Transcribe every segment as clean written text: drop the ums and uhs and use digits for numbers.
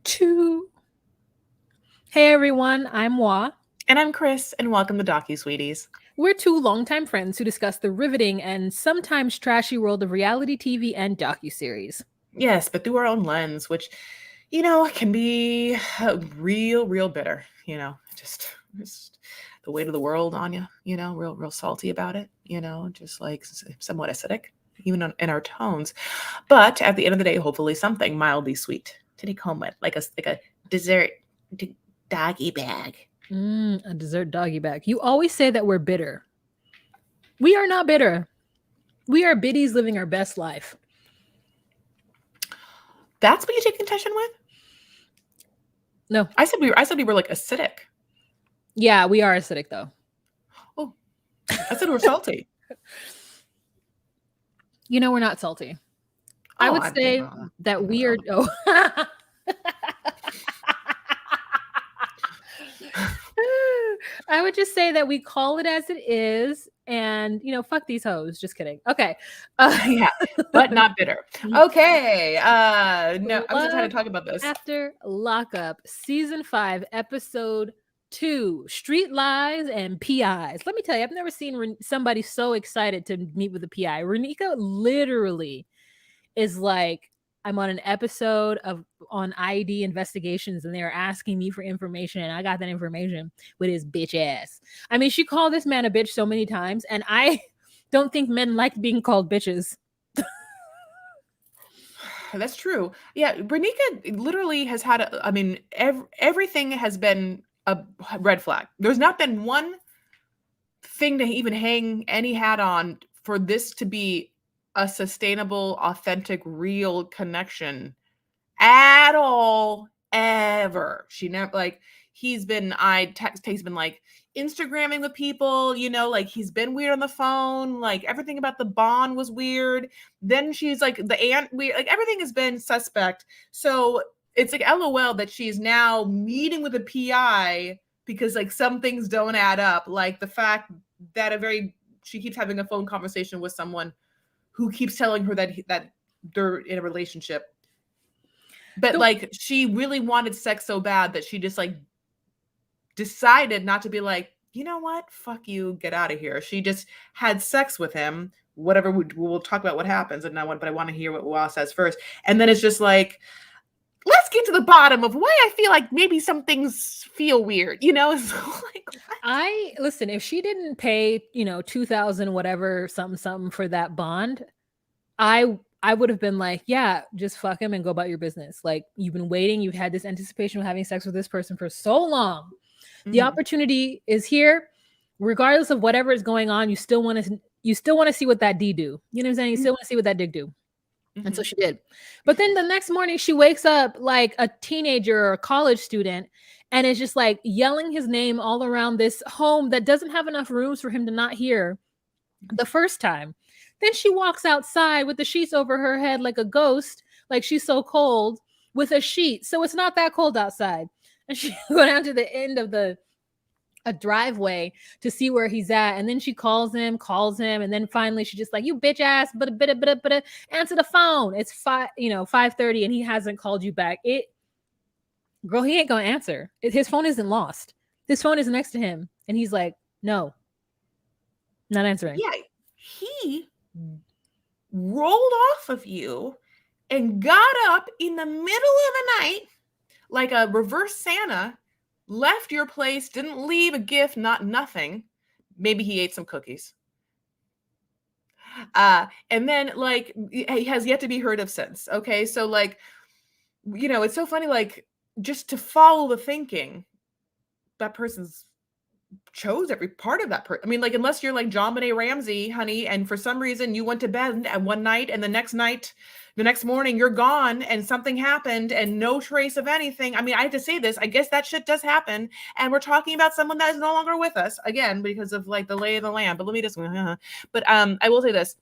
Ep2. Hey everyone, I'm Wa. And I'm Chris, and welcome to DocuSweeties. We're two longtime friends who discuss the riveting and sometimes trashy world of reality TV and docuseries. Yes, but through our own lens, which, can be real bitter, just the weight of the world on you, real salty about it, just like somewhat acidic, even in our tones. But at the end of the day, hopefully something mildly sweet to take home with, like a dessert doggy bag. A dessert doggy bag. You always say that we're bitter. We are not bitter. We are biddies living our best life. That's what you take contention with? No. I said we were like acidic. Yeah, we are acidic though. Oh, I said we're salty. We're not salty. I would say that we are. Oh. I would just say that we call it as it is, and fuck these hoes. Just kidding. Okay. Yeah, but not bitter. Okay. No, I'm just trying to talk about this. After Lockup, season 5, episode 2, Street Lies and PIs. Let me tell you, I've never seen somebody so excited to meet with a PI. Renika literally is like, I'm on an episode on ID investigations and they're asking me for information and I got that information with his bitch ass. I mean, she called this man a bitch so many times and I don't think men like being called bitches. That's true. Yeah, Bernica literally has had everything has been a red flag. There's not been one thing to even hang any hat on for this to be a sustainable, authentic, real connection at all, ever. She never he's been Instagramming with people, like he's been weird on the phone, like everything about the bond was weird. Then she's like the aunt weird, like everything has been suspect. So it's like LOL that she's now meeting with a PI because like some things don't add up, like the fact that she keeps having a phone conversation with someone who keeps telling her that they're in a relationship. But like she really wanted sex so bad that she just like decided not to be like, you know what? Fuck you, get out of here. She just had sex with him. Whatever, we'll talk about what happens but I want to hear what Wa says first. And then it's just like, let's get to the bottom of why I feel like maybe some things feel weird, So like, listen, if she didn't pay, 2,000 whatever something for that bond, I would have been like, yeah, just fuck him and go about your business. Like, you've been waiting, you've had this anticipation of having sex with this person for so long. Mm-hmm. The opportunity is here. Regardless of whatever is going on, you still want to see what that D do. You know what I'm saying? You still want to see what that dick do. Mm-hmm. And so she did. But then the next morning she wakes up like a teenager or a college student and is just like yelling his name all around this home that doesn't have enough rooms for him to not hear the first time. Then she walks outside with the sheets over her head like a ghost, like she's so cold with a sheet. So it's not that cold outside. And she go down to the end of a driveway to see where he's at. And then she calls him. And then finally she's just like, you bitch ass, but answer the phone. It's 5:30 and he hasn't called you back. Girl, he ain't going to answer. His phone isn't lost. His phone is next to him. And he's like, no, not answering. Yeah. He rolled off of you and got up in the middle of the night like a reverse Santa, left your place, didn't leave a gift, nothing. Maybe he ate some cookies. And then like he has yet to be heard of since. Okay, so like, it's so funny, like just to follow the thinking, that person's chose every part of that person. I mean, like, unless you're like John Benet Ramsey, honey, and for some reason you went to bed at one night and the next morning you're gone and something happened and no trace of anything. I mean, I have to say this, I guess that shit does happen. And we're talking about someone that is no longer with us again, because of like the lay of the land. But let me just, but I will say this.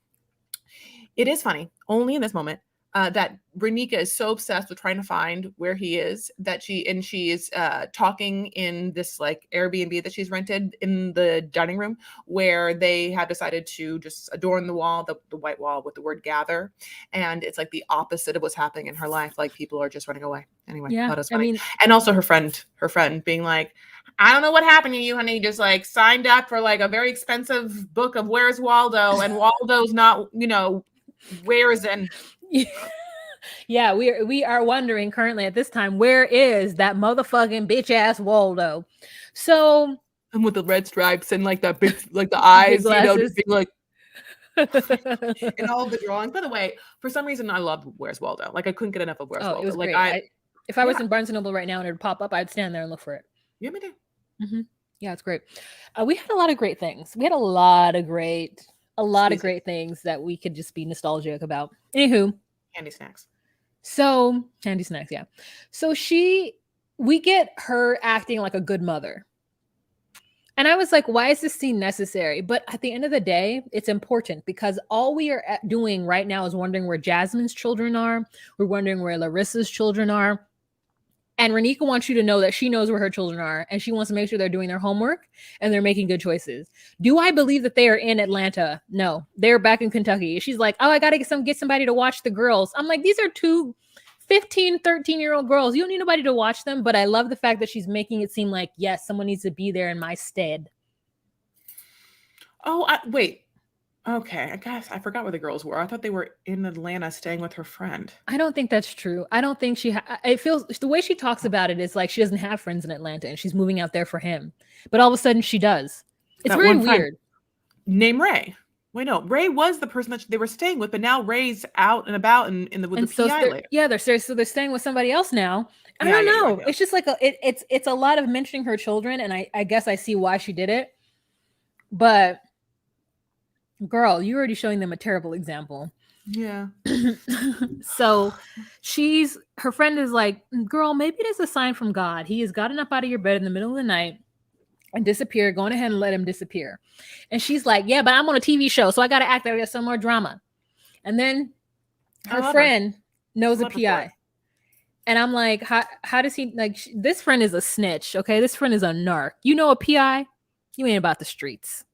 It is funny only in this moment. that Renika is so obsessed with trying to find where he is that she is talking in this like Airbnb that she's rented in the dining room, where they have decided to just adorn the wall, the white wall, with the word gather. And it's like the opposite of what's happening in her life. Like people are just running away. Anyway, Yeah, that was I funny. mean, And also her friend being like, I don't know what happened to you, honey. Just like signed up for like a very expensive book of Where's Waldo, and Waldo's not, where's in. yeah, we are wondering currently at this time, where is that motherfucking bitch ass Waldo? So, And with the red stripes and like that big, like the big eyes, glasses. just being like, in all of the drawings. By the way, for some reason, I loved Where's Waldo. Like I couldn't get enough of Where's Oh, it Waldo. was Like great. If I was yeah, in Barnes and Noble right now and it would pop up, I'd stand there and look for it. yeah, me too. Mm-hmm. Yeah, it's great. We had a lot of great things. We had a lot of great things that we could just be nostalgic about. Anywho, Candy snacks. so candy snacks, yeah. So we get her acting like a good mother. And I was like, why is this scene necessary? But at the end of the day, it's important because all we are doing right now is wondering where Jasmine's children are. We're wondering where Larissa's children are. And Renika wants you to know that she knows where her children are and she wants to make sure they're doing their homework and they're making good choices. Do I believe that they are in Atlanta? No, they're back in Kentucky. She's like, oh, I got to get somebody to watch the girls. I'm like, these are two 15, 13-year-old girls. You don't need nobody to watch them. But I love the fact that she's making it seem like, yes, someone needs to be there in my stead. Oh, wait. Okay, I guess I forgot where the girls were. I thought they were in Atlanta staying with her friend. I don't think that's true. I don't think it feels, the way she talks about it is like she doesn't have friends in Atlanta and she's moving out there for him. But all of a sudden she does. It's That very one friend weird. named Ray. Wait, no, Ray was the person that they were staying with, but now Ray's out and about with And the so PI later. yeah, they're staying with somebody else now. I Yeah, don't yeah, know. you're right. It's just like it's a lot of mentioning her children, and I guess I see why she did it. But girl, you're already showing them a terrible example. Yeah. So her friend is like, girl, maybe it is a sign from God. He has gotten up out of your bed in the middle of the night and disappeared. Going ahead and let him disappear. And she's like, yeah, but I'm on a TV show, so I got to act like there's some more drama. And then her friend knows a PI. And I'm like, how does he, like, this friend is a snitch, okay? This friend is a narc. You know a PI? You ain't about the streets.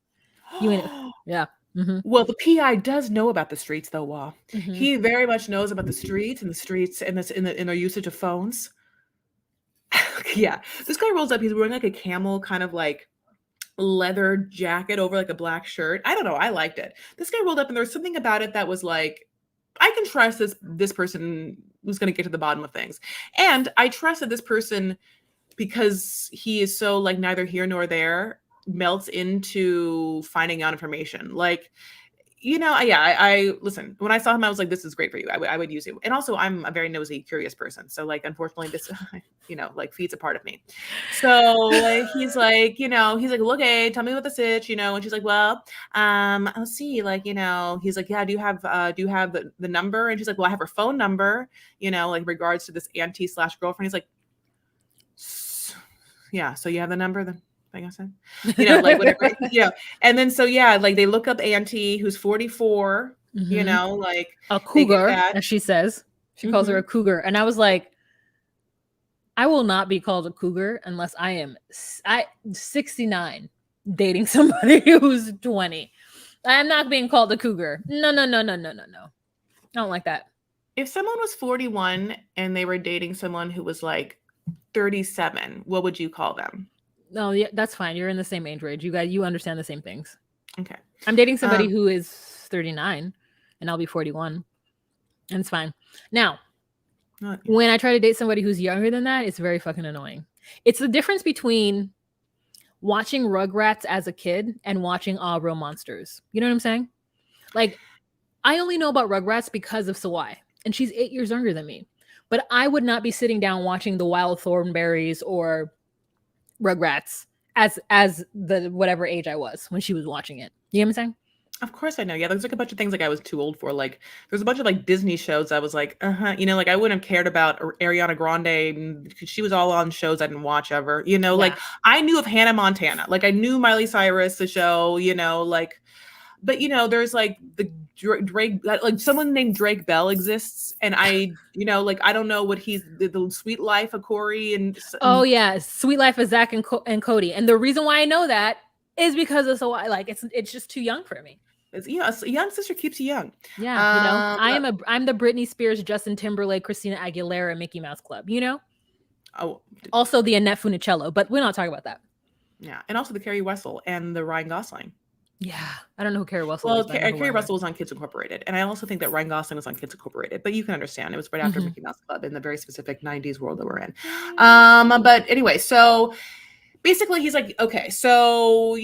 You ain't, yeah. Mm-hmm. Well, the PI does know about the streets, though, Wah. Mm-hmm. He very much knows about the streets and in their usage of phones. Yeah. This guy rolls up, he's wearing like a camel kind of like leather jacket over like a black shirt. I don't know. I liked it. This guy rolled up and there was something about it that was like, I can trust this person who's going to get to the bottom of things. And I trusted this person because he is so like neither here nor there, melts into finding out information. Like, I listen, when I saw him, I was like, this is great for you. I would use it. And also I'm a very nosy, curious person. So like, unfortunately this, like feeds a part of me. So like, he's like, look, hey, tell me what the sitch, and she's like, well, let's see, like, he's like, yeah, do you have the number? And she's like, well, I have her phone number, like regards to this auntie/girlfriend. He's like, yeah, so you have the number then? Like I said, like whatever, And then, so yeah, like they look up Auntie who's 44, Mm-hmm. like a cougar, as she says. She calls her a cougar. And I was like, I will not be called a cougar unless I am 69 dating somebody who's 20. I'm not being called a cougar. No. I don't like that. If someone was 41 and they were dating someone who was like 37, what would you call them? No, yeah, that's fine. You're in the same age range. You understand the same things. Okay. I'm dating somebody who is 39 and I'll be 41. And it's fine. Now, when I try to date somebody who's younger than that, it's very fucking annoying. It's the difference between watching Rugrats as a kid and watching All Real Monsters. You know what I'm saying? Like, I only know about Rugrats because of Sawai, and she's 8 years younger than me. But I would not be sitting down watching the Wild Thornberrys or Rugrats as the whatever age I was when she was watching it. You know what I'm saying? Of course I know. Yeah, there's like a bunch of things like I was too old for. Like there's a bunch of like Disney shows I was like, like I wouldn't have cared about Ariana Grande because she was all on shows I didn't watch ever. Like I knew of Hannah Montana. Like I knew Miley Cyrus, the show, like But there's like the Drake, like someone named Drake Bell exists, and I don't know what he's the Sweet Life of Corey Oh yeah, Sweet Life of Zach and Cody. And the reason why I know that is because it's it's just too young for me. It's, a young sister keeps you young. Yeah, I'm the Britney Spears, Justin Timberlake, Christina Aguilera, Mickey Mouse Club. Oh, also the Annette Funicello, but we're not talking about that. Yeah, and also the Carrie Russell and the Ryan Gosling. Yeah, I don't know who Carrie Russell is. Well, Carrie Russell was on Kids Incorporated, and I also think that Ryan Gosling was on Kids Incorporated. But you can understand it was right after Mickey Mouse Club in the very specific '90s world that we're in. But anyway, so basically he's like, okay, so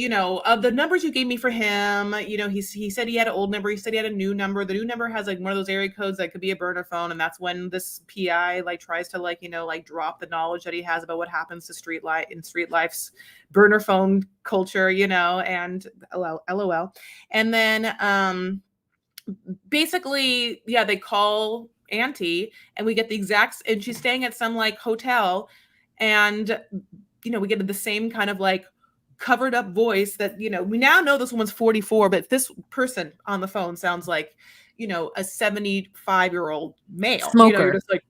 of the numbers you gave me for him, he said he had an old number, he said he had a new number. The new number has like one of those area codes that could be a burner phone, and that's when this PI like tries to like drop the knowledge that he has about what happens to street life's burner phone culture, and LOL. And then basically, yeah, they call Auntie, and we get the exact, and she's staying at some like hotel, and we get the same kind of like covered up voice that, we now know this woman's 44, but this person on the phone sounds like, a 75-year-old male. Smoker. You're just like,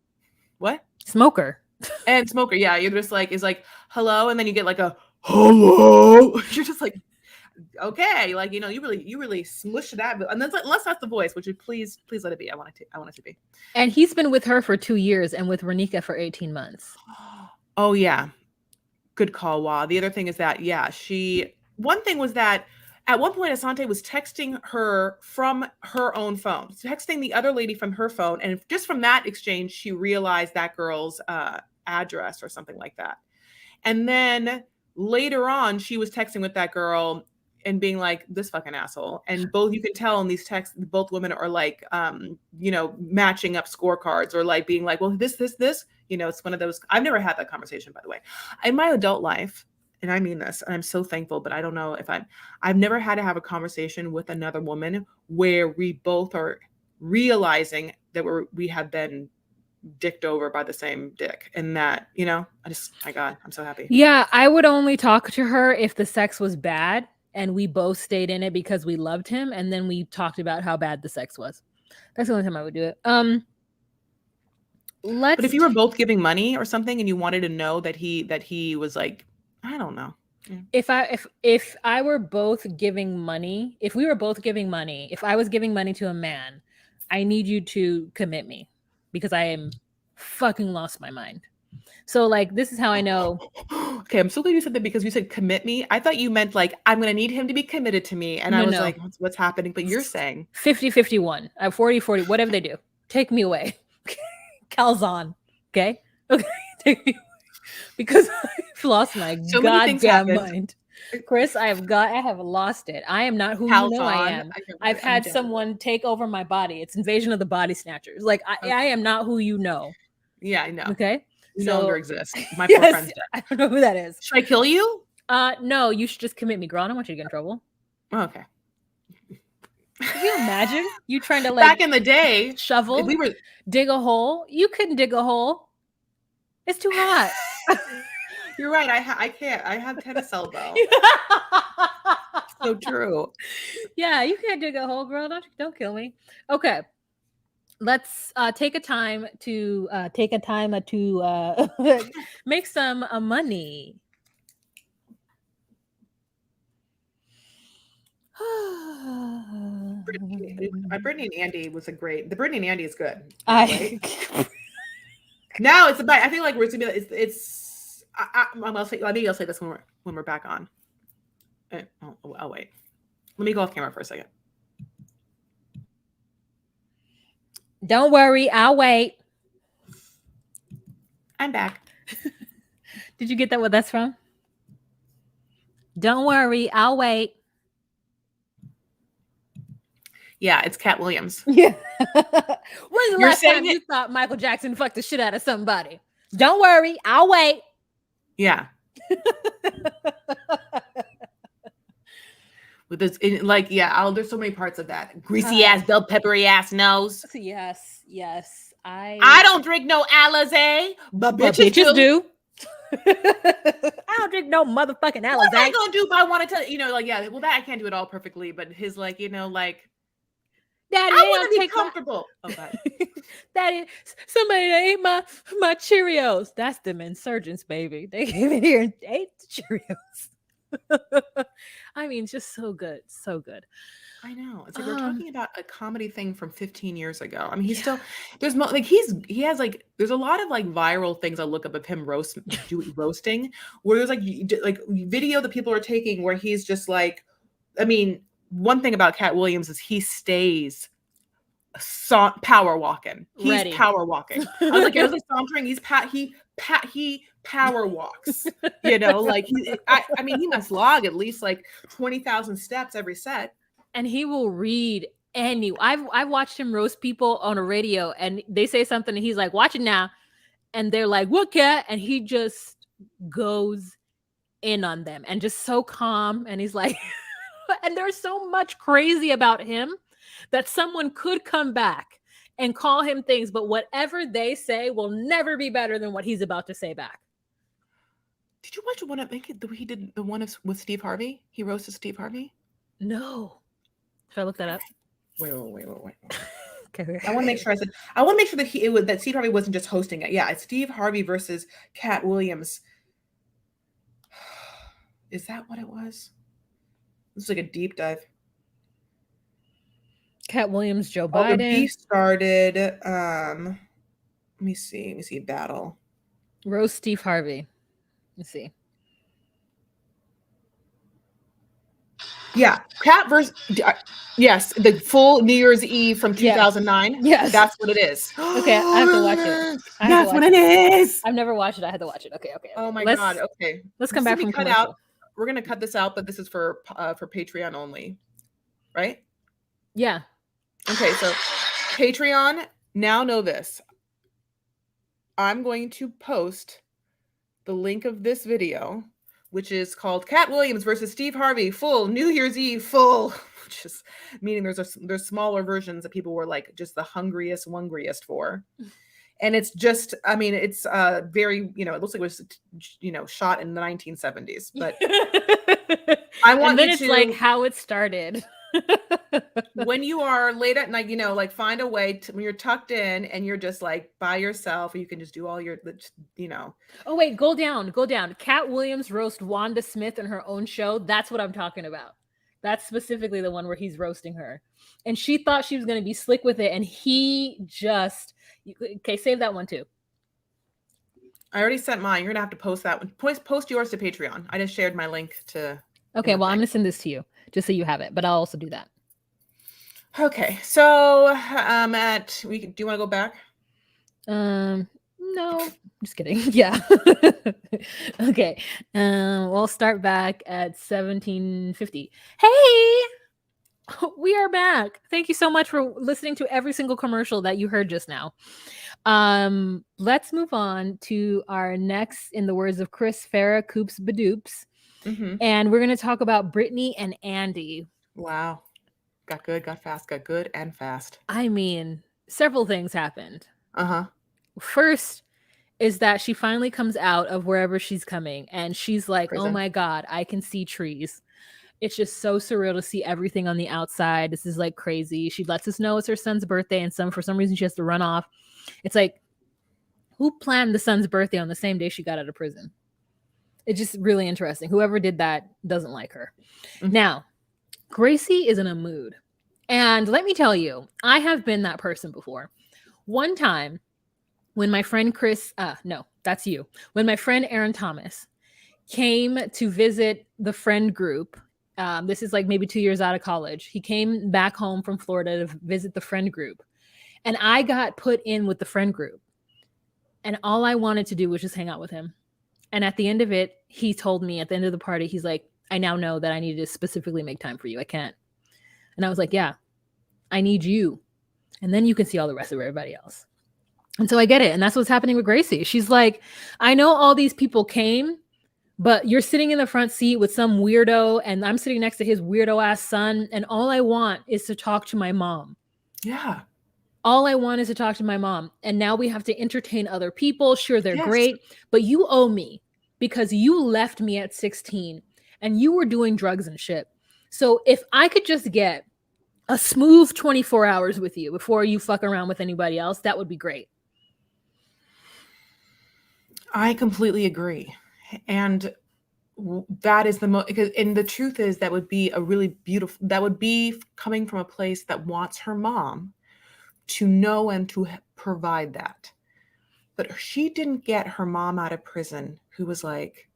what? Smoker. And smoker. Yeah. You're just like, is like, hello. And then you get like a hello. You're just like, okay. Like, you really smushed that. And then unless that's the voice, which would please let it be. I want it to be. And he's been with her for 2 years and with Renika for 18 months. Oh yeah. Good call, Wah. The other thing is that, yeah, one thing was that at one point Asante was texting her from her own phone, texting the other lady from her phone. And just from that exchange, she realized that girl's address or something like that. And then later on, she was texting with that girl and being like, this fucking asshole. And you can tell in these texts, both women are like, matching up scorecards or like being like, well, this. It's one of those. I've never had that conversation, by the way. In my adult life, and I mean this, and I'm so thankful, but I don't know if I've never had to have a conversation with another woman where we both are realizing that we have been dicked over by the same dick, and that, my God, I'm so happy. Yeah, I would only talk to her if the sex was bad and we both stayed in it because we loved him, and then we talked about how bad the sex was. That's the only time I would do it. But if you were both giving money or something and you wanted to know that he was like, I don't know. Yeah. If I were both giving money, if we were both giving money, if I was giving money to a man, I need you to commit me because I am fucking lost my mind. So like, this is how I know. Okay, I'm so glad you said that because you said commit me. I thought you meant like, I'm going to need him to be committed to me. And I was like, what's happening? But you're saying 50-51, 40-40, whatever they do. Take me away. Calzone. Okay? Take me away. Because I've lost my goddamn mind. Chris, I have lost it. I am not who you know I am. I've had someone take over my body. It's Invasion of the Body Snatchers. Like I am not who you know. Yeah, I know. Okay? You no longer exist. My poor friend's dead. I don't know who that is. Should I kill you? No, you should just commit me, girl. I don't want you to get in trouble. Oh, okay. Can you imagine you trying to like back in the day shovel? We were dig a hole. You couldn't dig a hole. It's too hot. You're right. I can't. I have tennis elbow. So true. Yeah, you can't dig a hole, girl. Don't kill me. Okay. Let's take a time to make some money. Brittany and Andy was the Brittany and Andy is good. Right? Now it's about. I feel like we're gonna be. It's. Maybe I'll say this when we're back on. I'll wait. Let me go off camera for a second. Don't worry, I'll wait. I'm back. Did you get that? What that's from? Don't worry, I'll wait. Yeah, it's Cat Williams. Yeah. When's the last time you thought Michael Jackson fucked the shit out of somebody? Don't worry, I'll wait. Yeah. With this, there's so many parts of that. Greasy ass, bell peppery ass nose. Yes. I don't drink no Alizé, but bitches do. I don't drink no motherfucking What am I Alizé. gonna do? But I want to tell you know, like yeah, well that I can't do it all perfectly, but his like you know like Daddy, I they want don't to be take my comfortable. Oh God. Daddy, somebody that ate my Cheerios. That's them insurgents, baby. They came in here and ate the Cheerios. I mean, just so good, so good. I know. It's like we're Um, talking about a comedy thing from 15 years ago. I mean, he's yeah, still like he has like there's a lot of like viral things I look up of him roasting where there's like like video that people are taking where he's just like I mean, one thing about Cat Williams is he stays power walking. He's ready. power walking. I was like sauntering. He power walks. You know, like I mean, he must log at least like 20,000 steps every set. And he will read any. I've watched him roast people on a radio, and they say something, and he's like, "Watch it now," and they're like, "What cat?" And he just goes in on them, and just so calm, and he's like, and there's so much crazy about him that someone could come back and call him things, but whatever they say will never be better than what he's about to say back. Did you watch the one I think he did the one with Steve Harvey? He roasted Steve Harvey. No, should I look that up? Wait. Okay. I want to make sure I want to make sure that that Steve Harvey wasn't just hosting it. Yeah, it's Steve Harvey versus Cat Williams. Is that what it was? This is like a deep dive. Cat Williams, Joe Oh, the Biden. beef started. Let me see. Battle. Roast Steve Harvey. Let's see. Yeah, Cat versus yes, the full New Year's Eve from 2009. Yes, that's what it is. Okay, I have to watch it. That's what it is. I've never watched it. I had to watch it. Okay. Oh my God. Okay, let's come back from cut commercial. out. We're gonna cut this out, but this is for Patreon only, right? Yeah. Okay, so Patreon. Now know this. I'm going to post the link of this video, which is called Cat Williams versus Steve Harvey, full New Year's Eve, full, which is meaning there's smaller versions that people were like just the hungriest, wungriest for. And it's just, I mean, it's very, you know, it looks like it was, you know, shot in the 1970s. But I want and then you it's to, like how it started. when you are late at night, you know, like find a way to, when you're tucked in and you're just like by yourself, or you can just do all your, you know. Oh wait, go down. Cat Williams roast Wanda Smith in her own show. That's what I'm talking about. That's specifically the one where he's roasting her, and she thought she was going to be slick with it, and he just okay. Save that one too. I already sent mine. You're gonna have to post that one. Post yours to Patreon. I just shared my link to. Okay, well, I'm gonna send this to you just so you have it, but I'll also do that. Okay, so do you want to go back? No, I'm just kidding. Yeah. Okay. We'll start back at 1750. Hey, we are back. Thank you so much for listening to every single commercial that you heard just now. Let's move on to our next, in the words of Chris Farah, Coops Badoops. And we're going to talk about Brittany and Andy. Wow. Got good, got fast, got good and fast. I mean, several things happened. Uh-huh. First is that she finally comes out of wherever she's coming, and she's like, Prison. Oh my God, I can see trees. It's just so surreal to see everything on the outside. This is like crazy. She lets us know it's her son's birthday, and for some reason she has to run off. It's like, who planned the son's birthday on the same day she got out of prison? It's just really interesting. Whoever did that doesn't like her. Now, Gracie is in a mood. And let me tell you, I have been that person before. One time, when my friend when my friend Aaron Thomas came to visit the friend group, this is like maybe 2 years out of college. He came back home from Florida to visit the friend group. And I got put in with the friend group. And all I wanted to do was just hang out with him. And at the end of it, he told me at the end of the party, he's like, I now know that I need to specifically make time for you. I can't. And I was like, yeah, I need you. And then you can see all the rest of everybody else. And so I get it. And that's what's happening with Gracie. She's like, I know all these people came, but you're sitting in the front seat with some weirdo, and I'm sitting next to his weirdo ass son. And all I want is to talk to my mom. Yeah. All I want is to talk to my mom. And now we have to entertain other people. Sure, they're great, but you owe me. because you left me at 16 and you were doing drugs and shit. So if I could just get a smooth 24 hours with you before you fuck around with anybody else, that would be great. I completely agree. And that is the most, and the truth is that would be a really beautiful, that would be coming from a place that wants her mom to know and to provide that. But she didn't get her mom out of prison who was like,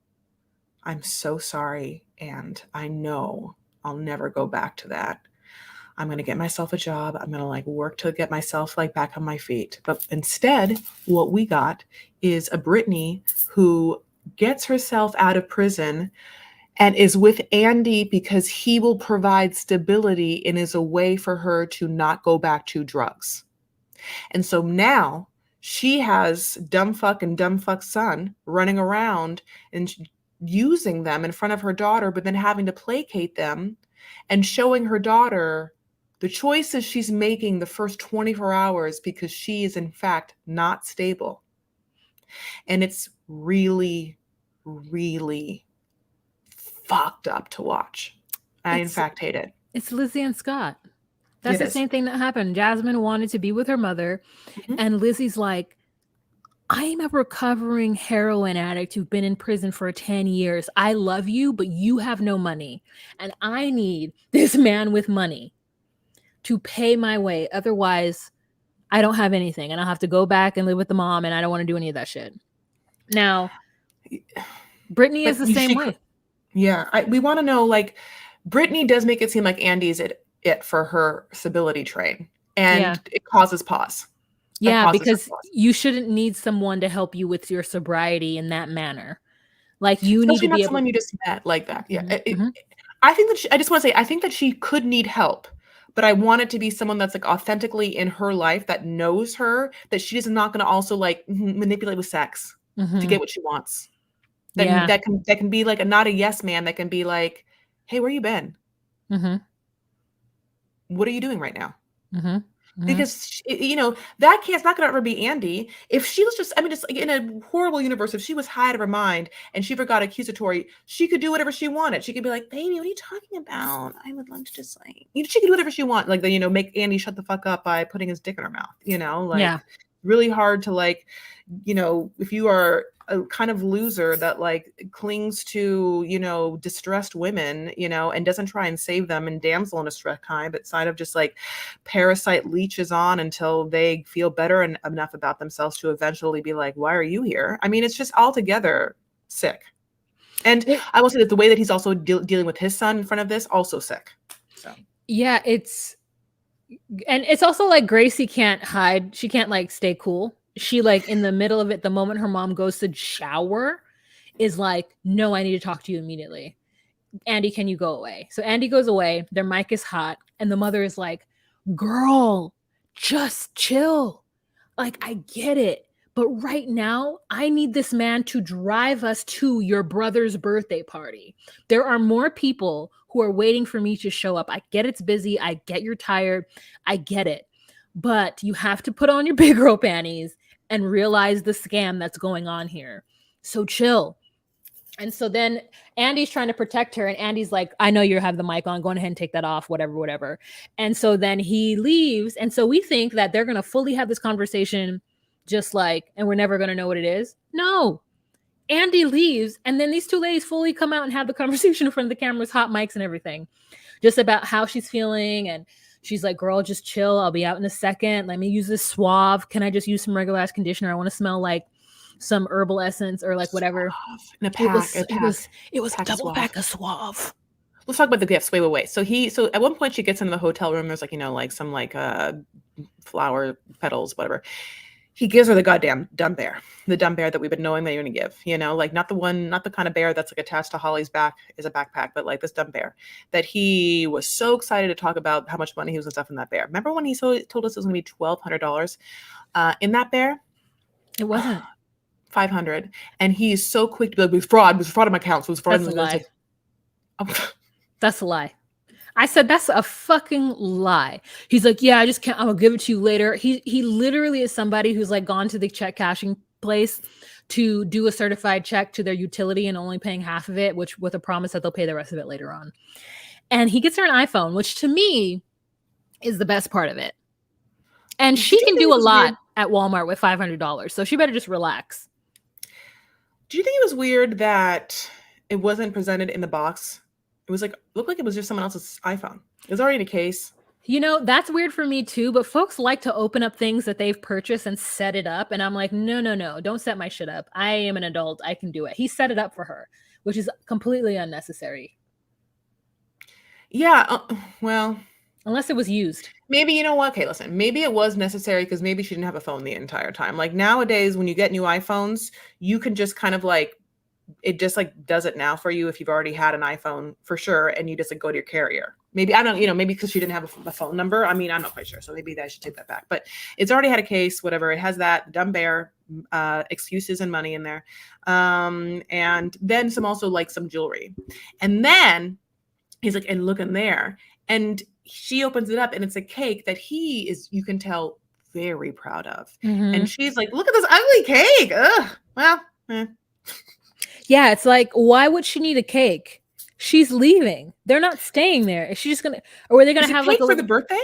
I'm so sorry. And I know I'll never go back to that. I'm going to get myself a job. I'm going to like work to get myself like back on my feet. But instead, what we got is a Brittany who gets herself out of prison and is with Andy because he will provide stability and is a way for her to not go back to drugs. And so now she has dumb fuck and dumb fuck son running around and using them in front of her daughter, but then having to placate them and showing her daughter the choices she's making the first 24 hours because she is in fact not stable. And it's really, really fucked up to watch. I in fact hate it. It's Lizzie and Scott. That's the same thing that happened. Jasmine wanted to be with her mother, and Lizzie's like, I'm a recovering heroin addict who's been in prison for 10 years. I love you, but you have no money. And I need this man with money to pay my way. Otherwise, I don't have anything. And I'll have to go back and live with the mom, and I don't want to do any of that shit. Now, Brittany is the same way. Yeah. We want to know, like, Brittany does make it seem like Andy's it for her stability train. And it causes pause. Yeah, because you shouldn't need someone to help you with your sobriety in that manner. Like, you especially need to be someone you just met like that. Yeah. Mm-hmm. I think that I just want to say, I think that she could need help, but I want it to be someone that's like authentically in her life that knows her, that she is not going to also like manipulate with sex to get what she wants. That can be like not a yes man. That can be like, hey, where you been? What are you doing right now? Because that kid's not going to ever be Andy. If she was just, I mean, just like in a horrible universe, if she was high out of her mind and she forgot accusatory, she could do whatever she wanted. She could be like, baby, what are you talking about? I would like to just like, she could do whatever she wants. Like, make Andy shut the fuck up by putting his dick in her mouth, really hard to like, if you are a kind of loser that like clings to, distressed women, and doesn't try and save them and damsel in distress kind, but side of just like parasite leeches on until they feel better and enough about themselves to eventually be like, why are you here? I mean, it's just altogether sick. And I will say that the way that he's also dealing with his son in front of this, also sick. So yeah, it's also like Gracie can't hide. She can't like stay cool. She like in the middle of it, the moment her mom goes to shower, is like, no, I need to talk to you immediately. Andy, can you go away? So Andy goes away. Their mic is hot. And the mother is like, girl, just chill. Like, I get it. But right now, I need this man to drive us to your brother's birthday party. There are more people who are waiting for me to show up. I get it's busy. I get you're tired. I get it. But you have to put on your big girl panties and realize the scam that's going on here. So chill. And so then Andy's trying to protect her, and Andy's like, I know you have the mic on, go ahead and take that off, whatever. And so then he leaves. And so we think that they're going to fully have this conversation just like, and we're never going to know what it is. No. Andy leaves, and then these two ladies fully come out and have the conversation in front of the cameras, hot mics and everything, just about how she's feeling. And she's like, girl, just chill. I'll be out in a second. Let me use this Suave. Can I just use some regular ass conditioner? I want to smell like some herbal essence or like whatever. In a pack. It was a double pack of Suave. Let's talk about the gifts. Wait. So at one point she gets into the hotel room. There's like, like some like flower petals, whatever. He gives her the goddamn dumb bear, the dumb bear that we've been knowing that you're going to give, like not the kind of bear that's like attached to Holly's back is a backpack, but like this dumb bear that he was so excited to talk about how much money he was going to stuff in that bear. Remember when he told us it was going to be $1,200 in that bear? It wasn't. 500. And he's so quick to be like, it was fraud in my accounts. It was fraud. That's a lie. That's a lie. I said, that's a fucking lie. He's like, yeah, I just can't, I'll give it to you later. He literally is somebody who's like gone to the check cashing place to do a certified check to their utility and only paying half of it, which with a promise that they'll pay the rest of it later on. And he gets her an iPhone, which to me is the best part of it. And she Did you can think do it a was lot weird? at Walmart with $500. So she better just relax. Do you think it was weird that it wasn't presented in the box? It was like looked like it was just someone else's iPhone. It was already in a case. You know, that's weird for me too, but folks like to open up things that they've purchased and set it up. And I'm like, no, no, no, don't set my shit up. I am an adult. I can do it. He set it up for her, which is completely unnecessary. Yeah, well, Unless it was used. maybe you know what? Okay, listen. Maybe it was necessary because maybe she didn't have a phone the entire time. Like nowadays, when you get new iPhones, you can just kind of like it just like does it now for you if you've already had an iPhone for sure, and you just like go to your carrier. Maybe I don't, maybe because she didn't have a phone number. I mean, I'm not quite sure, so maybe I should take that back. But it's already had a case, whatever. It has that dumb bear excuses and money in there, and then some also like some jewelry, and then he's like, and look in there, and she opens it up, and it's a cake that he is, you can tell, very proud of, and she's like, look at this ugly cake. Ugh. Well. Yeah, it's like, why would she need a cake? She's leaving. They're not staying there. Is she just gonna, or were they gonna Is it have cake like a for the little? birthday?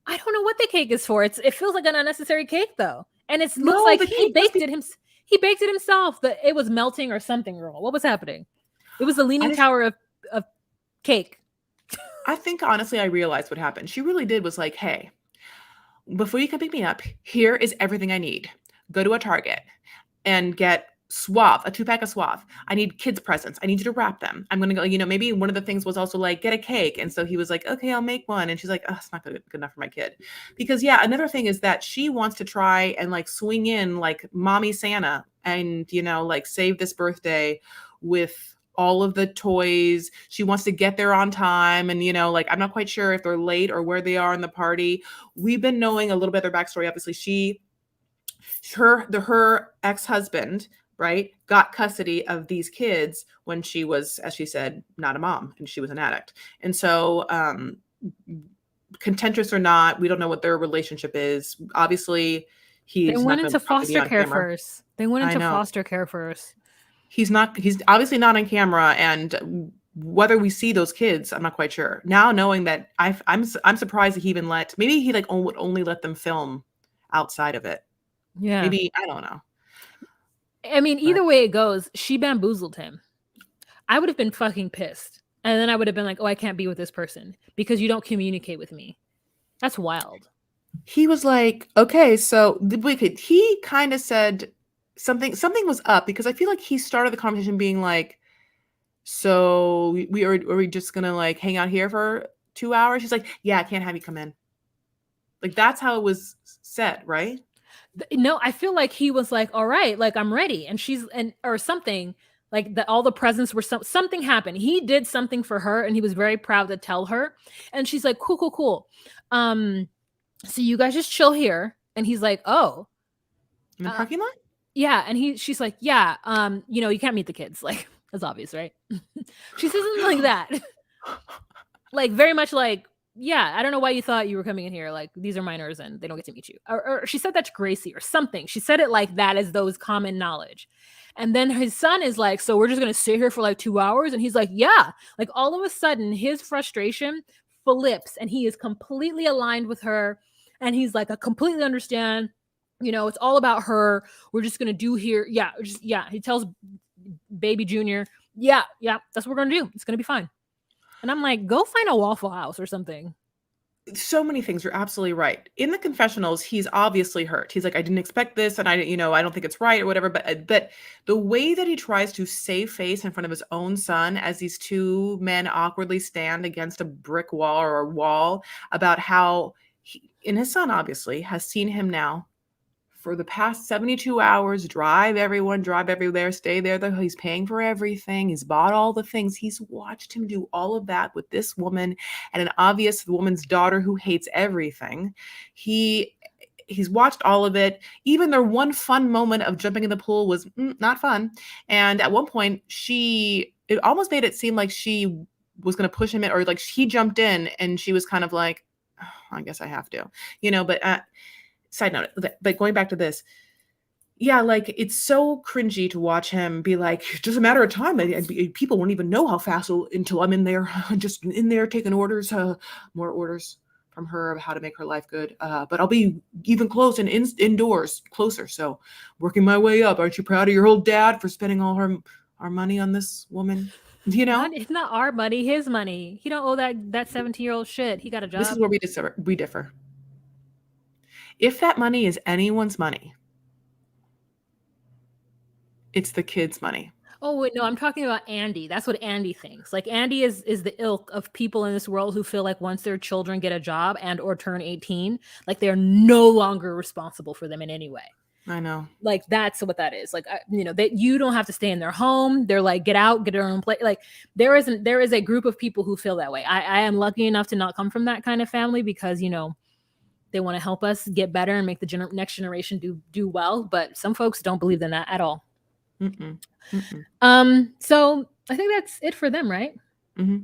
I don't know what the cake is for. It feels like an unnecessary cake though, and it looks No, like the he cake must baked be. it himself. He baked it himself. That it was melting or something. Girl, what was happening? It was the leaning I, tower of cake. I think honestly, I realized what happened. She really did was like, hey, before you come pick me up, here is everything I need. Go to a Target and get Suave, a 2-pack of Suave. I need kids' presents. I need you to wrap them. I'm gonna go, maybe one of the things was also like, get a cake. And so he was like, okay, I'll make one. And she's like, oh, it's not good enough for my kid. Because yeah, another thing is that she wants to try and like swing in like mommy Santa and like save this birthday with all of the toys. She wants to get there on time. And like I'm not quite sure if they're late or where they are in the party. We've been knowing a little bit of their backstory. Obviously, her ex-husband, right, got custody of these kids when she was, as she said, not a mom, and she was an addict. And so contentious or not, we don't know what their relationship is. Obviously, They he's went not going into to probably be foster on care camera. first. They went I into know. foster care first. He's obviously not on camera, and whether we see those kids, I'm not quite sure. Now knowing that, I'm surprised that he even maybe he like would only let them film outside of it. Yeah. Maybe, I don't know. I mean, either way it goes, she bamboozled him. I would have been fucking pissed. And then I would have been like, oh, I can't be with this person because you don't communicate with me. That's wild. He was like, okay, so he kind of said something was up, because I feel like he started the conversation being like, so are we just gonna like hang out here for 2 hours? She's like, yeah, I can't have you come in. Like that's how it was said, right? No, I feel like he was like, all right, like I'm ready. And or something like that. All the presents were something happened. He did something for her and he was very proud to tell her. And she's like, cool, cool, cool. So you guys just chill here. And he's like, oh, in the parking lot? Yeah. And she's like, yeah, you can't meet the kids. Like, that's obvious, right? She says something like that. Like very much like, yeah, I don't know why you thought you were coming in here. Like, these are minors and they don't get to meet you. Or she said that to Gracie or something. She said it like that as those common knowledge. And then his son is like, so we're just going to sit here for like 2 hours? And he's like, yeah. Like all of a sudden his frustration flips and he is completely aligned with her. And he's like, I completely understand. It's all about her. We're just going to do here. Yeah. He tells baby Junior, yeah, that's what we're going to do. It's going to be fine. And I'm like, go find a Waffle House or something. So many things. You're absolutely right. In the confessionals, he's obviously hurt. He's like, I didn't expect this, and I don't think it's right or whatever. But the way that he tries to save face in front of his own son as these two men awkwardly stand against a brick wall or a wall, about how and his son obviously has seen him now for the past 72 hours, drive everywhere, stay there. He's paying for everything. He's bought all the things. He's watched him do all of that with this woman and an obvious woman's daughter who hates everything. He's watched all of it. Even their one fun moment of jumping in the pool was not fun. And at one point, it almost made it seem like she was going to push him in, or like he jumped in and she was kind of like, oh, I guess I have to, but side note, but going back to this, Yeah, like, it's so cringy to watch him be like, "Just a matter of time, and people won't even know how fast until I'm in there, just in there taking orders, more orders from her of how to make her life good, but I'll be even close and indoors closer, so working my way up. Aren't you proud of your old dad for spending all our money on this woman?" You Not know? it's not our money, his money. He don't owe that 17-year-old shit. He got a This is job. where we differ. If that money is anyone's money, it's the kid's money. Oh wait, no, I'm talking about Andy. That's what Andy thinks. Like Andy is the ilk of people in this world who feel like once their children get a job and or turn 18, like they're no longer responsible for them in any way. I know. Like that's what that is. Like that you don't have to stay in their home. They're like get out, get their own place. Like there is a group of people who feel that way. I am lucky enough to not come from that kind of family because they want to help us get better and make the next generation do well. But some folks don't believe in that at all. Mm-mm. Mm-mm. So I think that's it for them, right? Mm-hmm.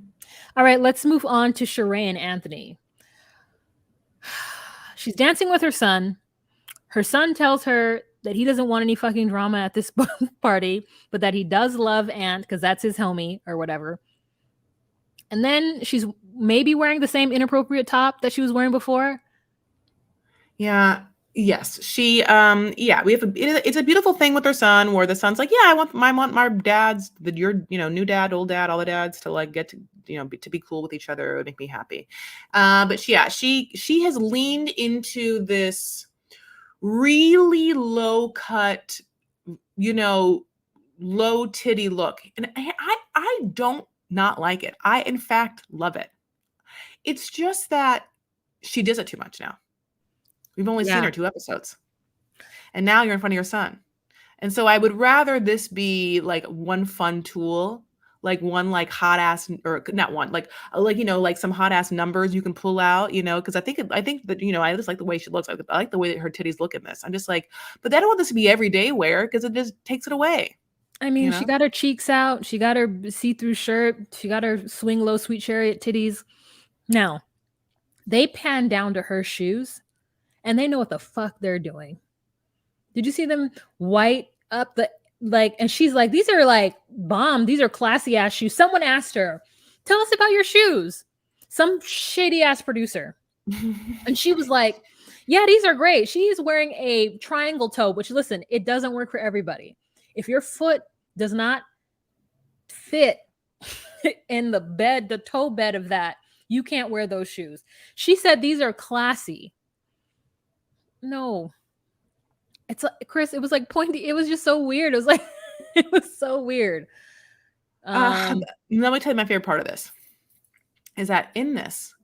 All right, let's move on to Sheree and Anthony. She's dancing with her son. Her son tells her that he doesn't want any fucking drama at this party, but that he does love Ant because that's his homie or whatever. And then she's maybe wearing the same inappropriate top that she was wearing before. Yeah. Yes. She yeah, it's a beautiful thing with her son where the son's like, "Yeah, I want my dads, your, new dad, old dad, all the dads to like get to, to be cool with each other. It would make me happy." But she has leaned into this really low cut, low titty look. And I don't not like it. I in fact love it. It's just that she does it too much now. We've only seen Yeah. her 2 episodes, and now you're in front of your son. And so I would rather this be, like, one fun tool, like, one, like, hot ass or not one, like, some hot ass numbers you can pull out, because I think that, I just like the way she looks. I like the way that her titties look in this. I'm just like, but I don't want this to be everyday wear because it just takes it away, I you mean, she know? got her cheeks out. She got her see-through shirt. She got her swing low sweet chariot titties. Now, they pan down to her shoes and they know what the fuck they're doing. Did you see them white up the and she's like, these are like bomb, these are classy ass shoes. Someone asked her, tell us about your shoes. Some shady ass producer. And she was like, yeah, these are great. She's wearing a triangle toe, which listen, it doesn't work for everybody. If your foot does not fit in the toe bed of that, you can't wear those shoes. She said these are classy. No, it's like, Chris, it was like pointy. It was just so weird. It was like, it was so weird. Uh, Let me tell you my favorite part of this, is that in this,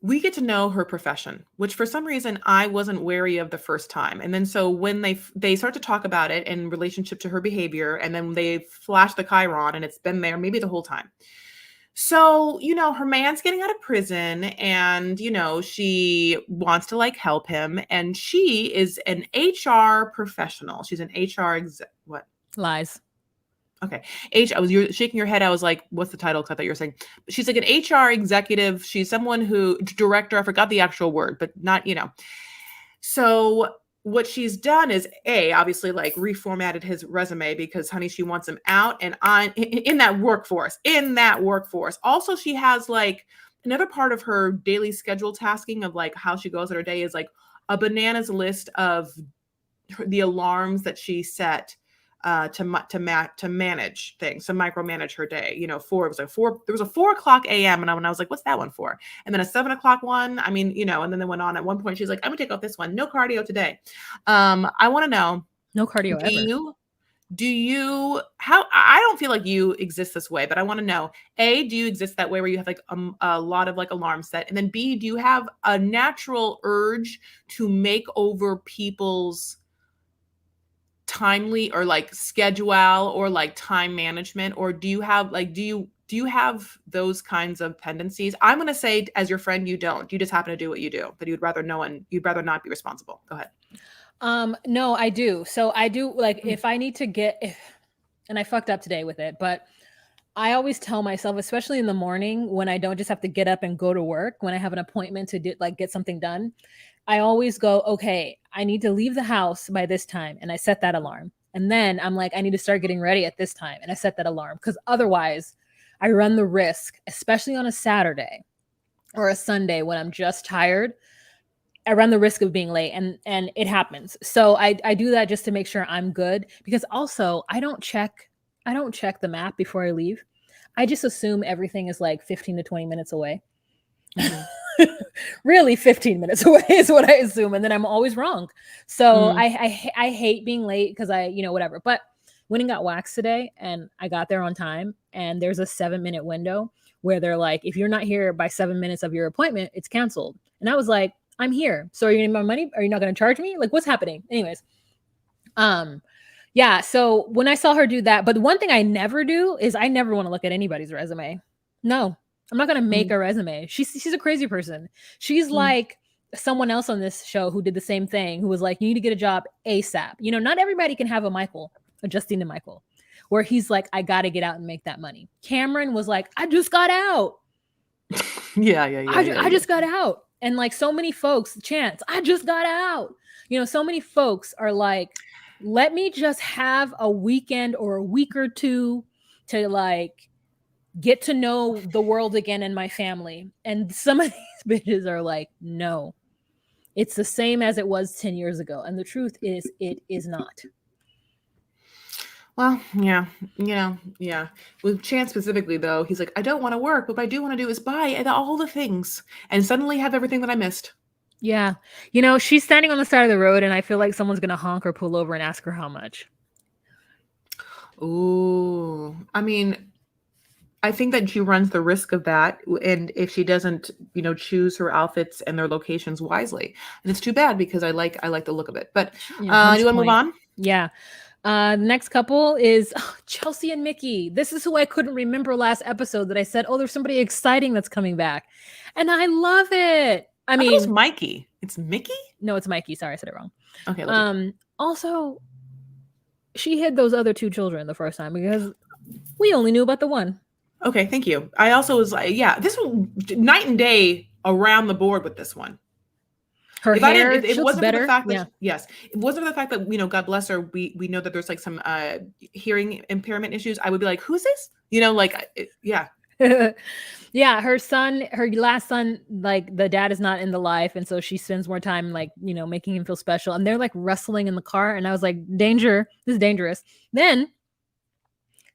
we get to know her profession, which for some reason I wasn't wary of the first time. And then so when they start to talk about it in relationship to her behavior, and then they flash the Chiron, and it's been there maybe the whole time. So, her man's getting out of prison, and, she wants to like help him. And she is an HR professional. She's an HR what? Lies. Okay. You're shaking your head. I was like, what's the title? 'Cause I thought you were saying, she's like an HR executive. She's someone director. I forgot the actual word, but not, So what she's done is obviously like reformatted his resume because honey, she wants him out and on in that workforce, Also, she has like another part of her daily schedule tasking of like how she goes at her day is like a bananas list of the alarms that she set to manage things, to micromanage her day. There was a 4:00 a.m. and I was like, what's that one for? And then a 7:00 one. I mean, and then they went on. At one point, she's like, I'm gonna take off this one. No cardio today. I want to know, No cardio ever. do you how I don't feel like you exist this way, but I want to know, do you exist that way where you have like a lot of like alarms set? And then B, do you have a natural urge to make over people's timely or like schedule or like time management, or do you have like do you have those kinds of tendencies? I'm going to say, as your friend, you don't. You just happen to do what you do, but you'd rather not be responsible. Go ahead. No, I do. So I do like if I need to and I fucked up today with it, but I always tell myself, especially in the morning when I don't just have to get up and go to work, when I have an appointment to get something done, I always go, okay, I need to leave the house by this time. And I set that alarm. And then I'm like, I need to start getting ready at this time. And I set that alarm because otherwise I run the risk, especially on a Saturday or a Sunday when I'm just tired. I run the risk of being late and it happens. So I do that just to make sure I'm good because also I don't check the map before I leave. I just assume everything is like 15 to 20 minutes away. Mhm. Really 15 minutes away is what I assume, and then I'm always wrong. So Mm. I hate being late because I, whatever. But went and got waxed today and I got there on time, and there's a 7-minute window where they're like, if you're not here by 7 minutes of your appointment, it's canceled. And I was like, I'm here. So are you gonna give me my money? Are you not gonna charge me? Like, what's happening? Anyways. Yeah, so when I saw her do that, but the one thing I never do is I never want to look at anybody's resume. No, I'm not gonna make Mm. a resume. She's a crazy person. She's Mm. like someone else on this show who did the same thing, who was like, you need to get a job ASAP. Not everybody can have a Justine and Michael, where he's like, I gotta get out and make that money. Cameron was like, I just got out. Yeah. I just got out. And like so many folks, Chance, I just got out. So many folks are like, let me just have a weekend or a week or two to like get to know the world again and my family. And some of these bitches are like, no, it's the same as it was 10 years ago. And the truth is, it is not. Well, yeah, yeah. With Chance specifically, though, he's like, I don't want to work. What I do want to do is buy all the things and suddenly have everything that I missed. Yeah. She's standing on the side of the road and I feel like someone's going to honk or pull over and ask her how much. Ooh, I mean, I think that she runs the risk of that, and if she doesn't, choose her outfits and their locations wisely, and it's too bad because I like the look of it. But do you want to move on? Yeah. The next couple is Chelsea and Mickey. This is who I couldn't remember last episode that I said, oh, there's somebody exciting that's coming back, and I love it. I mean, it was Mikey. It's Mickey? No, it's Mikey. Sorry, I said it wrong. Okay. Also, she hid those other two children the first time because we only knew about the one. Okay, thank you. I also was like, yeah, this one night and day around the board with this one. Her hair, it wasn't better. For the fact that yes, it wasn't for the fact that God bless her. We know that there's like some hearing impairment issues. I would be like, who's this? Yeah. Yeah, her last son, like the dad is not in the life, and so she spends more time like making him feel special. And they're like wrestling in the car, and I was like, danger! This is dangerous. Then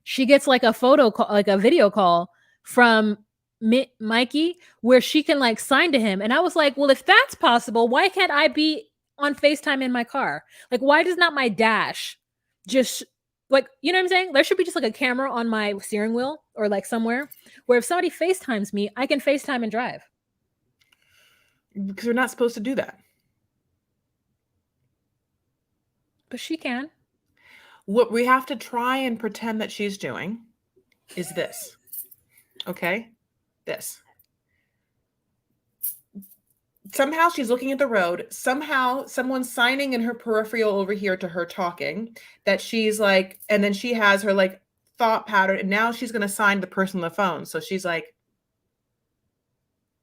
she gets like a photo call, like a video call from Mikey, where she can like sign to him, and I was like, well, if that's possible, why can't I be on FaceTime in my car? Like, why does not my dash just like, you know what I'm saying? There should be just like a camera on my steering wheel or like somewhere where if somebody FaceTimes me, I can FaceTime and drive. Because we're not supposed to do that. But she can. What we have to try and pretend that she's doing is this. Okay? This. Somehow she's looking at the road. Somehow someone's signing in her peripheral over here to her talking that she's like, and then she has her like thought pattern. And now she's going to sign the person on the phone. So she's like,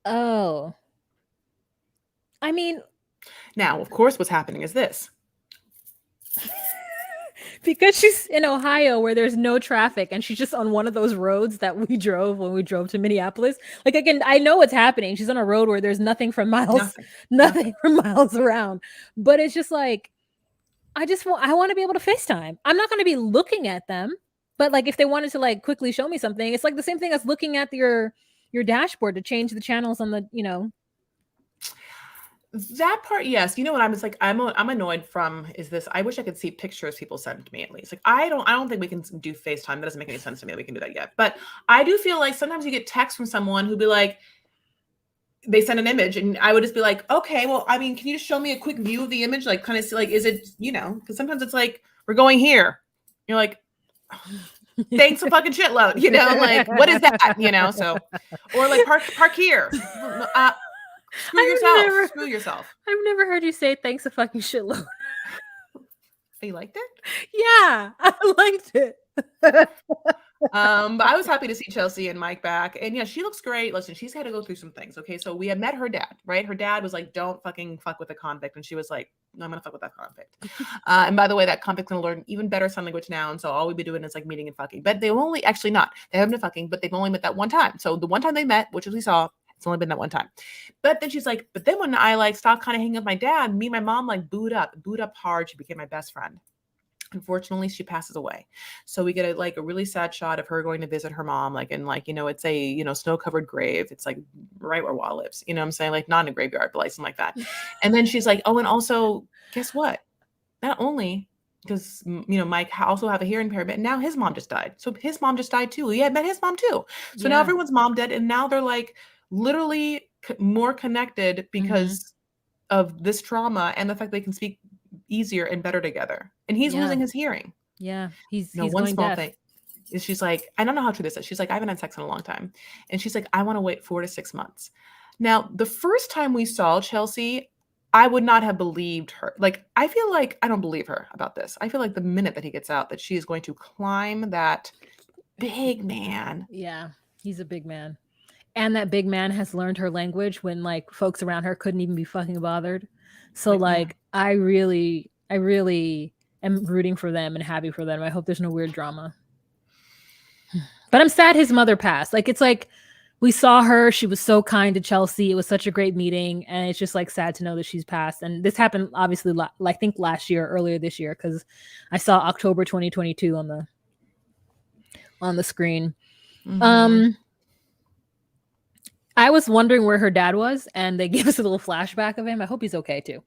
oh, I mean, now, of course, what's happening is this. Because she's in Ohio where there's no traffic and she's just on one of those roads that we drove when we drove to Minneapolis. Like, again, I know what's happening. She's on a road where there's nothing for miles, nothing for miles around. But it's just like, I want to be able to FaceTime. I'm not going to be looking at them. But like, if they wanted to like quickly show me something, it's like the same thing as looking at your dashboard to change the channels on the, That part, yes. You know what I'm just like, I'm annoyed from is this. I wish I could see pictures people send to me at least. Like, I don't think we can do FaceTime. That doesn't make any sense to me that we can do that yet. But I do feel like sometimes you get text from someone who'd be like, they send an image and I would just be like, okay, well, I mean, can you just show me a quick view of the image? Like, kind of see, like, is it, because sometimes it's like, we're going here. You're like, thanks a fucking shitload, like, what is that? So, or like park here. Screw yourself. I've never heard you say thanks a fucking shitload. You liked it? Yeah, I liked it. But I was happy to see Chelsea and Mike back. And yeah, she looks great. Listen, she's had to go through some things. Okay. So we had met her dad, right? Her dad was like, don't fucking fuck with a convict. And she was like, no, I'm going to fuck with that convict. And by the way, that convict's going to learn even better sign language now. And so all we've been doing is like meeting and fucking. But they've only, actually not. They haven't been fucking, but they've only met that one time. So the one time they met, which as we saw, it's only been that one time. But then she's like, but then when I like stopped kind of hanging with my dad, me and my mom like booed up hard. She became my best friend. Unfortunately, she passes away. So we get a really sad shot of her going to visit her mom, like in like, it's a, snow-covered grave. It's like right where Wall lives, you know what I'm saying? Like not in a graveyard, but like something like that. And then she's like, oh, and also guess what? Not only does, Mike also have a hearing impairment, and now his mom just died. So his mom just died too. He had met his mom too. So now everyone's mom dead. And now they're like literally more connected because of this trauma and the fact they can speak easier and better together. And he's losing his hearing. Yeah. He's one going small deaf. thing is she's like, I don't know how true this is. She's like, I haven't had sex in a long time. And she's like, I want to wait 4 to 6 months. Now, the first time we saw Chelsea, I would not have believed her. Like, I feel like I don't believe her about this. I feel like the minute that he gets out that she is going to climb that big man. Yeah. He's a big man. And that big man has learned her language when like folks around her couldn't even be fucking bothered. So like I really am rooting for them and happy for them. I hope there's no weird drama. But I'm sad his mother passed. Like it's like we saw her, she was so kind to Chelsea. It was such a great meeting, and it's just like sad to know that she's passed. And this happened obviously I think earlier this year, because I saw October 2022 on the screen. I was wondering where her dad was, and they gave us a little flashback of him. I hope he's okay too.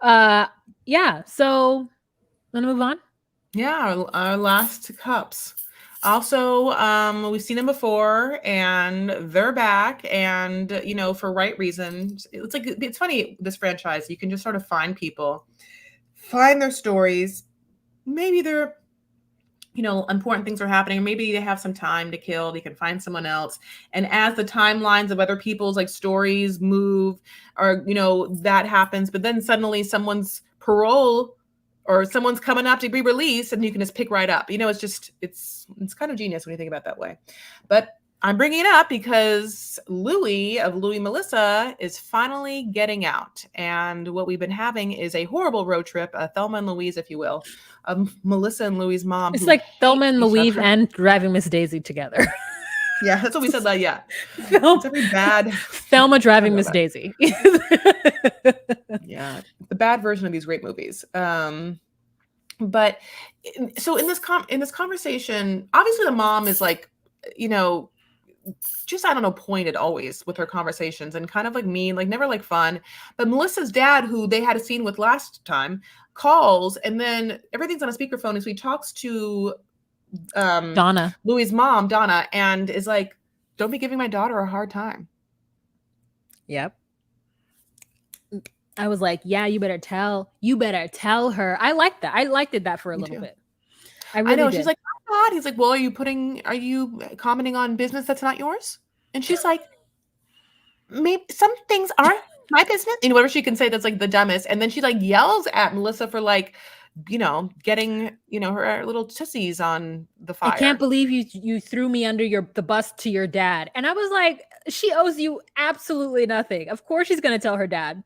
Yeah. So, wanna move on? Yeah, our last cups. Also, we've seen them before, and they're back, and for right reasons. It's funny, this franchise. You can just sort of find people, find their stories. Maybe they're important things are happening. Maybe they have some time to kill. They can find someone else. And as the timelines of other people's like stories move, or, that happens, but then suddenly someone's parole or someone's coming up to be released and you can just pick right up. It's kind of genius when you think about it that way. But I'm bringing it up because Louis of Louis Melissa is finally getting out. And what we've been having is a horrible road trip, Thelma and Louise, if you will, of Melissa and Louis' mom. It's like Thelma and Louise and Driving Miss Daisy together. Yeah, that's what we said. Yeah. It's every bad. Thelma Driving Miss Daisy. Yeah, the bad version of these great movies. But so in this conversation, obviously the mom is like, just, I don't know, pointed always with her conversations and kind of like mean, like never like fun. But Melissa's dad, who they had a scene with last time, calls, and then everything's on a speakerphone as he talks to Donna, Louis' mom, Donna, and is like, don't be giving my daughter a hard time. Yep. I was like, yeah, you better tell her. I liked that. I liked that for a little bit. I know. Did. She's like, oh God. He's like, well, are you commenting on business that's not yours? And she's like, maybe some things aren't my business. And whatever she can say that's like the dumbest. And then she like yells at Melissa for like, getting, her little tussies on the fire. I can't believe you threw me under the bus to your dad. And I was like, she owes you absolutely nothing. Of course she's going to tell her dad.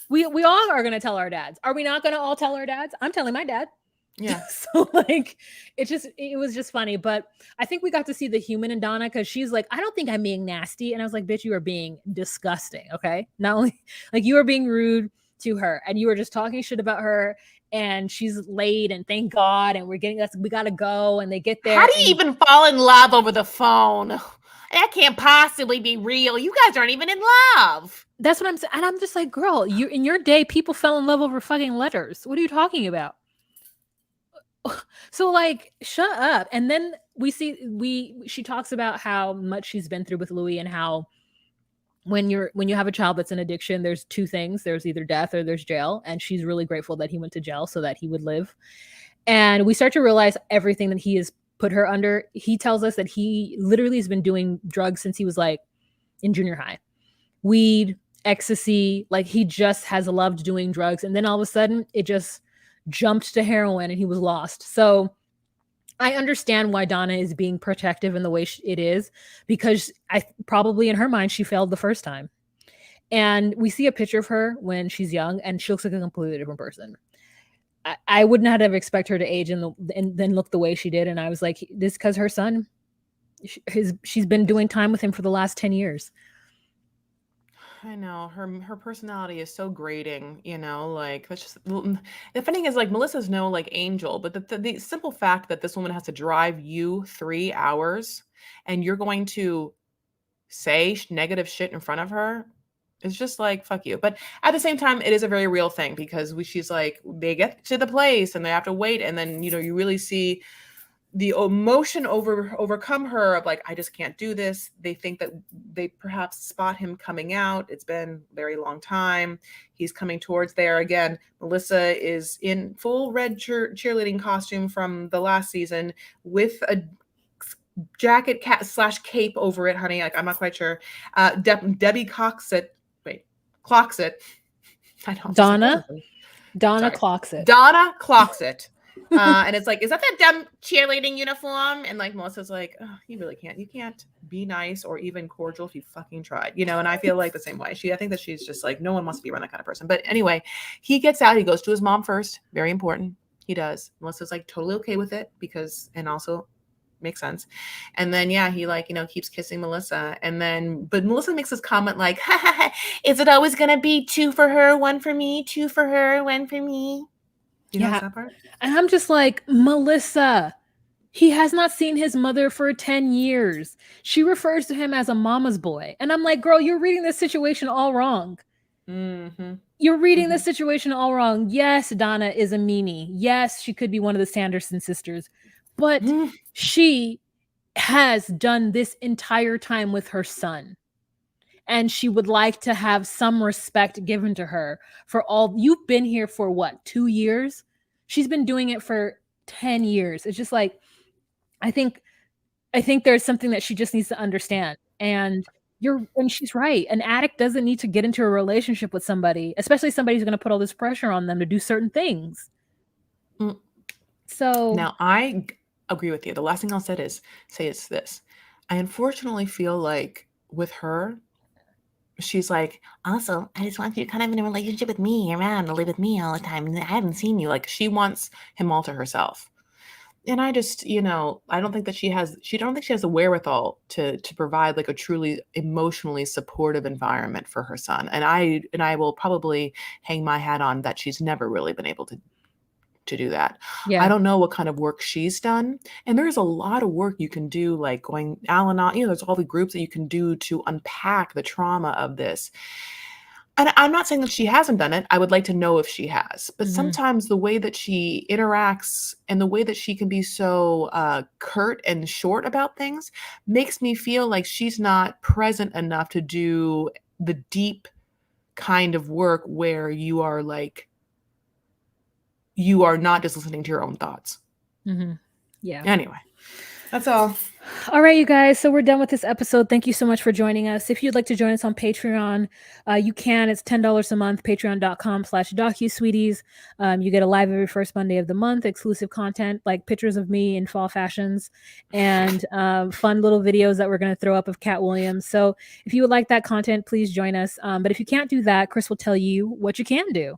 We all are going to tell our dads. Are we not going to all tell our dads? I'm telling my dad. Yeah. So like, it was just funny. But I think we got to see the human in Donna, because she's like, I don't think I'm being nasty. And I was like, bitch, you are being disgusting. Okay. Not only like you are being rude to her, and you were just talking shit about her, and she's late, and thank God. And we got to go. And they get there. How do you even fall in love over the phone? That can't possibly be real. You guys aren't even in love. That's what I'm saying. And I'm just like, girl, in your day, people fell in love over fucking letters. What are you talking about? So like, shut up. And then she talks about how much she's been through with Louis, and how when you have a child that's in addiction, there's two things. There's either death or there's jail. And she's really grateful that he went to jail so that he would live. And we start to realize everything that he has put her under. He tells us that he literally has been doing drugs since he was like in junior high. Weed, ecstasy, like he just has loved doing drugs. And then all of a sudden it just jumped to heroin and he was lost. So I understand why Donna is being protective in the way it is, because I probably in her mind she failed the first time. And we see a picture of her when she's young, and she looks like a completely different person. I would not have expected her to age and then look the way she did. And I was like, this because her son, she's been doing time with him for the last 10 years. I know her personality is so grating, you know, like that's just the funny thing is like Melissa's no like angel, but the simple fact that this woman has to drive you 3 hours and you're going to say negative shit in front of her, it's just like fuck you. But at the same time, it is a very real thing because she's like they get to the place and they have to wait, and then you really see the emotion overcome her of like, I just can't do this. They think that they perhaps spot him coming out. It's been a very long time. He's coming towards there again. Melissa is in full red cheerleading costume from the last season with a jacket / cape over it, honey. Like, I'm not quite sure. Debbie Clocksett. I know. Donna clocks it. Donna clocks it. And it's like, is that dumb cheerleading uniform? And like Melissa's like, oh, you really can't. You can't be nice or even cordial if you fucking tried, And I feel like the same way. I think that she's just like, no one wants to be around that kind of person. But anyway, he gets out. He goes to his mom first. Very important. He does. Melissa's like totally okay with it and also makes sense. And then he keeps kissing Melissa, but Melissa makes this comment like, is it always gonna be 2 for her, 1 for me, 2 for her, 1 for me? You know that part? And I'm just like, Melissa, he has not seen his mother for 10 years. She refers to him as a mama's boy. And I'm like, girl, you're reading this situation all wrong. Mm-hmm. You're reading this situation all wrong. Yes, Donna is a Mimi. Yes, she could be one of the Sanderson sisters. But she has done this entire time with her son. And she would like to have some respect given to her for all. You've been here for what, 2 years? She's been doing it for 10 years. It's just like, I think there's something that she just needs to understand. And she's right. An addict doesn't need to get into a relationship with somebody, especially somebody who's going to put all this pressure on them to do certain things. So now I agree with you. The last thing I'll say is this. I unfortunately feel like with her, she's like, also, I just want you kind of in a relationship with me, around to live with me all the time. And I haven't seen you. Like, she wants him all to herself. And I just, I don't think that she has the wherewithal to provide like a truly emotionally supportive environment for her son. And I will probably hang my hat on that she's never really been able to do that. I don't know what kind of work she's done. And there's a lot of work you can do, like going Al-Anon, there's all the groups that you can do to unpack the trauma of this. And I'm not saying that she hasn't done it. I would like to know if she has. But sometimes the way that she interacts and the way that she can be so curt and short about things makes me feel like she's not present enough to do the deep kind of work where you are like, you are not just listening to your own thoughts. Yeah. Anyway, that's all. All right, you guys. So we're done with this episode. Thank you so much for joining us. If you'd like to join us on Patreon, you can. It's $10 a month, patreon.com/DocuSweeties. You get a live every first Monday of the month, exclusive content like pictures of me in fall fashions and fun little videos that we're going to throw up of Cat Williams. So if you would like that content, please join us. But if you can't do that, Chris will tell you what you can do.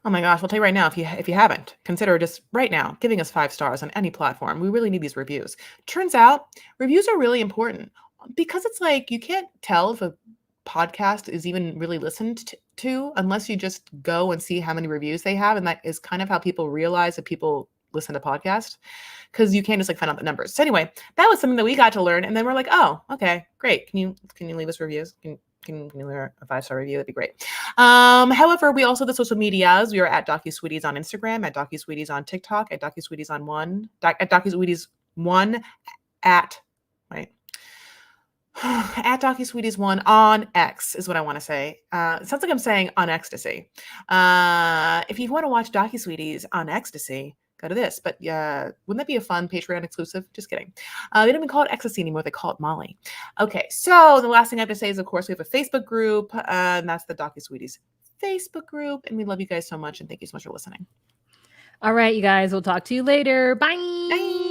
Oh my gosh, I'll tell you right now, if you haven't, consider just right now giving us 5 stars on any platform. We really need these reviews. Turns out reviews are really important because it's like you can't tell if a podcast is even really listened to unless you just go and see how many reviews they have. And that is kind of how people realize that people listen to podcasts, because you can't just like find out the numbers. So anyway, that was something that we got to learn. And then we're like, oh, okay, great. Can you leave us reviews? Can you leave a 5-star review? That'd be great. However, we also have the social medias. We are at DocuSweeties on Instagram, at DocuSweeties on TikTok, at DocuSweeties on at DocuSweeties1 at DocuSweeties1 on X is what I want to say. It sounds like I'm saying on ecstasy. If you want to watch DocuSweeties on ecstasy, go to this. But wouldn't that be a fun Patreon exclusive? Just kidding. They don't even call it ecstasy anymore. They call it Molly. Okay, so the last thing I have to say is, of course, we have a Facebook group, and that's the DocuSweeties Facebook group. And we love you guys so much, and thank you so much for listening. All right, you guys. We'll talk to you later. Bye. Bye.